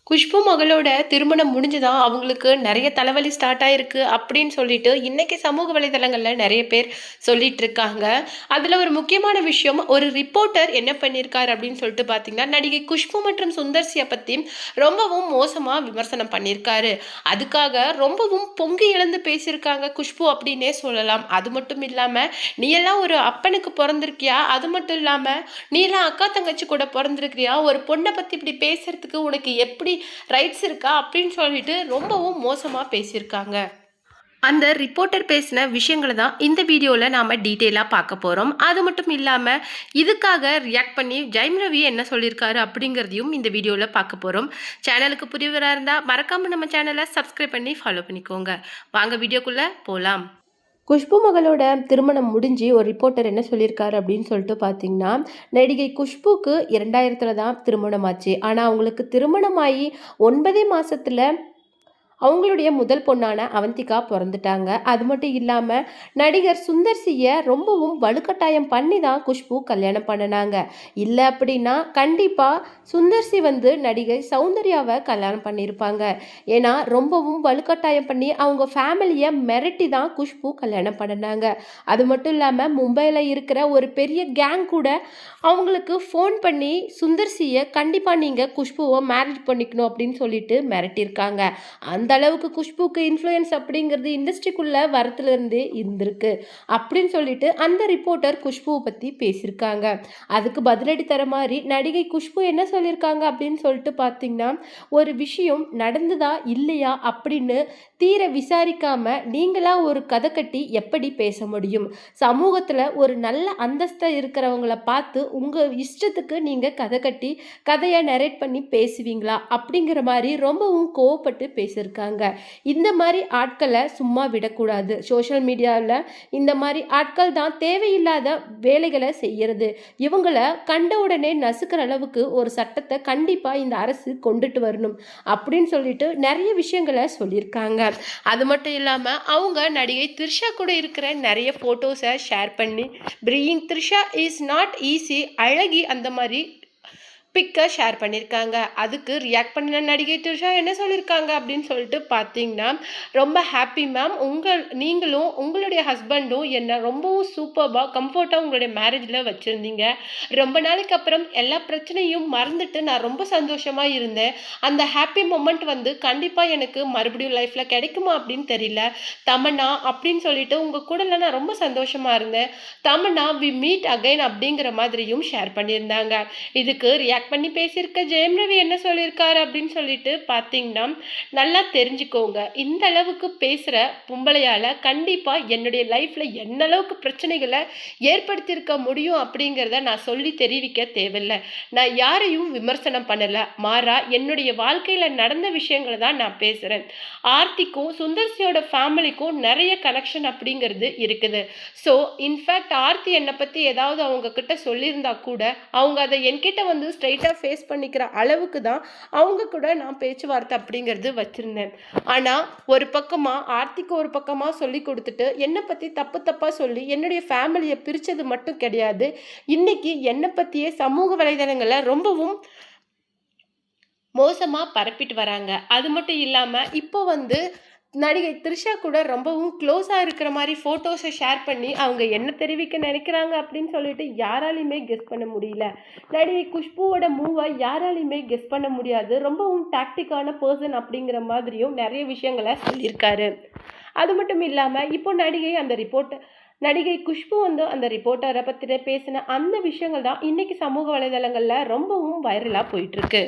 குஷ்பு மகளோட திருமணம் முடிஞ்சுதா அவங்களுக்கு நிறைய தலைவலி ஸ்டார்ட் ஆயிருக்கு அப்படின்னு சொல்லிட்டு இன்னைக்கு சமூக வலைதளங்கள்ல நிறைய பேர் சொல்லிட்டு இருக்காங்க. அதுல ஒரு முக்கியமான விஷயம், ஒரு ரிப்போர்ட்டர் என்ன பண்ணியிருக்காரு அப்படின்னு சொல்லிட்டு பாத்தீங்கன்னா, நடிகை குஷ்பு மற்றும் சுந்தர்சியை பத்தி ரொம்பவும் மோசமா விமர்சனம் பண்ணியிருக்காரு. அதுக்காக ரொம்பவும் பொங்கி இழந்து பேசியிருக்காங்க குஷ்பு அப்படின்னே சொல்லலாம். அது மட்டும் இல்லாம, நீ எல்லாம் ஒரு அப்பனுக்கு பிறந்திருக்கியா, அது மட்டும் இல்லாம நீ எல்லாம் அக்கா தங்கச்சி கூட பிறந்திருக்கிறியா, ஒரு பொண்ணை பத்தி இப்படி பேசுறதுக்கு உனக்கு எப்படி ரைட்ஸ் இருக்கா அப்படின்னு சொல்லிட்டு ரொம்பவும் மோசமா பேசியிருக்காங்க. அந்த ரிப்போர்ட்டர் பேசின விஷயங்களை தான் இந்த வீடியோவில் நாம் டீட்டெயிலாக பார்க்க போகிறோம். அது மட்டும் இல்லாமல் இதுக்காக ரியாக்ட் பண்ணி ஜெயம் ரவி என்ன சொல்லியிருக்காரு அப்படிங்கிறதையும் இந்த வீடியோவில் பார்க்க போகிறோம். சேனலுக்கு புதியவராக இருந்தால் மறக்காமல் நம்ம சேனலை சப்ஸ்கிரைப் பண்ணி ஃபாலோ பண்ணிக்கோங்க. வாங்க வீடியோக்குள்ளே போகலாம். குஷ்பு மகளோட திருமணம் முடிஞ்சு ஒரு ரிப்போர்ட்டர் என்ன சொல்லியிருக்காரு அப்படின்னு சொல்லிட்டு பார்த்தீங்கன்னா, நடிகை குஷ்புக்கு 2000 தான் திருமணம் ஆச்சு. ஆனால் அவங்களுக்கு திருமணமாகி 9 மாதத்தில் அவங்களுடைய முதல் பொண்ணான அவந்திகா பிறந்துட்டாங்க. அது மட்டும் இல்லாமல் நடிகர் சுந்தர்சியை ரொம்பவும் வலுக்கட்டாயம் பண்ணி தான் குஷ்பு கல்யாணம் பண்ணினாங்க. இல்லை அப்படின்னா கண்டிப்பாக சுந்தர்சி நடிகை சௌந்தர்யாவை கல்யாணம் பண்ணியிருப்பாங்க. ஏன்னா ரொம்பவும் வலுக்கட்டாயம் பண்ணி அவங்க ஃபேமிலியை மிரட்டி தான் குஷ்பு கல்யாணம் பண்ணினாங்க. அது மட்டும் இல்லாமல் மும்பையில் இருக்கிற ஒரு பெரிய கேங் கூட அவங்களுக்கு ஃபோன் பண்ணி சுந்தர்சியை கண்டிப்பாக நீங்கள் குஷ்புவை மேரேஜ் பண்ணிக்கணும் அப்படின்னு சொல்லிட்டு மிரட்டியிருக்காங்க. அந்த அளவுக்கு குஷ்புக்கு இன்ஃப்ளூயன்ஸ் அப்படிங்கிறது இண்டஸ்ட்ரிக்குள்ளே வரத்துலேருந்தே இருந்திருக்கு அப்படின்னு சொல்லிட்டு அந்த ரிப்போர்ட்டர் குஷ்புவை பற்றி பேசியிருக்காங்க. அதுக்கு பதிலடி தர மாதிரி நடிகை குஷ்பு என்ன சொல்லியிருக்காங்க அப்படின்னு சொல்லிட்டு பார்த்தீங்கன்னா, ஒரு விஷயம் நடந்ததா இல்லையா அப்படின்னு தீர விசாரிக்காம நீங்களா ஒரு கதை கட்டி எப்படி பேச முடியும்? சமூகத்தில் ஒரு நல்ல அந்தஸ்தை இருக்கிறவங்களை பார்த்து உங்கள் இஷ்டத்துக்கு நீங்கள் கதை கட்டி கதையை நரேட் பண்ணி பேசுவீங்களா அப்படிங்கிற மாதிரி ரொம்பவும் கோவப்பட்டு பேசியிருக்காங்க. இந்த மாதிரி ஆட்களை சும்மா விடக்கூடாது. சோஷியல் மீடியாவில் இந்த மாதிரி ஆட்கள் தான் தேவையில்லாத வேலைகளை செய்யறது. இவங்களை கண்ட உடனே நசுக்கிற அளவுக்கு ஒரு சட்டத்தை கண்டிப்பாக இந்த அரசு கொண்டுட்டு வரணும் அப்படின்னு சொல்லிட்டு நிறைய விஷயங்களை சொல்லியிருக்காங்க. அது மட்டும் இல்லாமல் அவங்க நடிகை த்ரிஷா கூட இருக்கிற நிறைய ஃபோட்டோஸை ஷேர் பண்ணி being Trisha is not easy, அழகி அந்த மாதிரி பிக்கை ஷேர் பண்ணியிருக்காங்க. அதுக்கு ரியாக்ட் பண்ணின நடிகை த்ரிஷா என்ன சொல்லியிருக்காங்க அப்படின்னு சொல்லிட்டு பார்த்தீங்கன்னா, ரொம்ப ஹாப்பி மேம், நீங்களும் உங்களுடைய ஹஸ்பண்டும் என்னை ரொம்பவும் சூப்பர்பாக கம்ஃபர்ட்டாக உங்களுடைய மேரேஜில் வச்சுருந்தீங்க. ரொம்ப நாளைக்கு அப்புறம் எல்லா பிரச்சனையும் மறந்துட்டு நான் ரொம்ப சந்தோஷமாக இருந்தேன். அந்த ஹாப்பி மொமெண்ட் கண்டிப்பாக எனக்கு மறுபடியும் லைஃப்பில் கிடைக்குமா அப்படின்னு தெரியல. தமன்னா அப்படின்னு சொல்லிட்டு உங்கள் கூடல நான் ரொம்ப சந்தோஷமாக இருந்தேன். தமன்னா வி மீட் அகைன் அப்படிங்கிற மாதிரியும் ஷேர் பண்ணியிருந்தாங்க. இதுக்கு ரியாக்ட் பண்ணி பேசியிருக்க ஜெயம் ரவி என்ன சொல்லியிருக்காரு அப்படின்னு சொல்லிட்டு பார்த்தீங்கன்னா, நல்லா தெரிஞ்சுக்கோங்க, இந்த அளவுக்கு பேசுகிற பொம்பளையால் கண்டிப்பாக என்னுடைய லைஃப்பில் என்ன அளவுக்கு பிரச்சனைகளை ஏற்படுத்தியிருக்க முடியும் அப்படிங்கிறத நான் சொல்லி தெரிவிக்க தேவையில்லை. நான் யாரையும் விமர்சனம் பண்ணலை, மாறா என்னுடைய வாழ்க்கையில் நடந்த விஷயங்களை தான் நான் பேசுகிறேன். ஆர்த்திக்கும் சுந்தர்சியோட ஃபேமிலிக்கும் நிறைய கனெக்ஷன் அப்படிங்கிறது இருக்குது. ஸோ இன்ஃபேக்ட் ஆர்த்தி என்னை பற்றி ஏதாவது அவங்க கிட்ட சொல்லியிருந்தா கூட அவங்க அதை என்கிட்ட ஸ்ட்ரைட்டாக ஃபேஸ் பண்ணிக்கிற அளவுக்கு தான் அவங்க கூட நான் பேச்சுவார்த்தை அப்படிங்கிறது வச்சுருந்தேன். ஆனால் ஒரு பக்கமாக ஆர்த்திக்கு ஒரு பக்கமாக சொல்லி கொடுத்துட்டு என்னை பற்றி தப்பாக சொல்லி என்னுடைய ஃபேமிலியை பிரித்தது மட்டும் கிடையாது, இன்னைக்கு என்னை பற்றியே சமூக வலைதளங்களில் ரொம்பவும் மோசமாக பரப்பிட்டு வராங்க. அது மட்டும் இல்லாமல் இப்போ நடிகை த்ரிஷா கூட ரொம்பவும் க்ளோஸாக இருக்கிற மாதிரி ஃபோட்டோஸை ஷேர் பண்ணி அவங்க என்ன தெரிவிக்க நினைக்கிறாங்க அப்படின்னு சொல்லிட்டு யாராலையுமே கெஸ் பண்ண முடியல. நடிகை குஷ்புவோட மூவை யாராலையுமே கெஸ் பண்ண முடியாது. ரொம்பவும் டாக்டிக்கான பர்சன் அப்படிங்கிற மாதிரியும் நிறைய விஷயங்களை சொல்லியிருக்காரு. அது மட்டும் இல்லாமல் இப்போ நடிகை குஷ்பு அந்த ரிப்போர்ட்டரை பற்றி பேசின அந்த விஷயங்கள் தான் இன்னைக்கு சமூக வலைதளங்களில் ரொம்பவும் வைரலாக போயிட்டுருக்கு.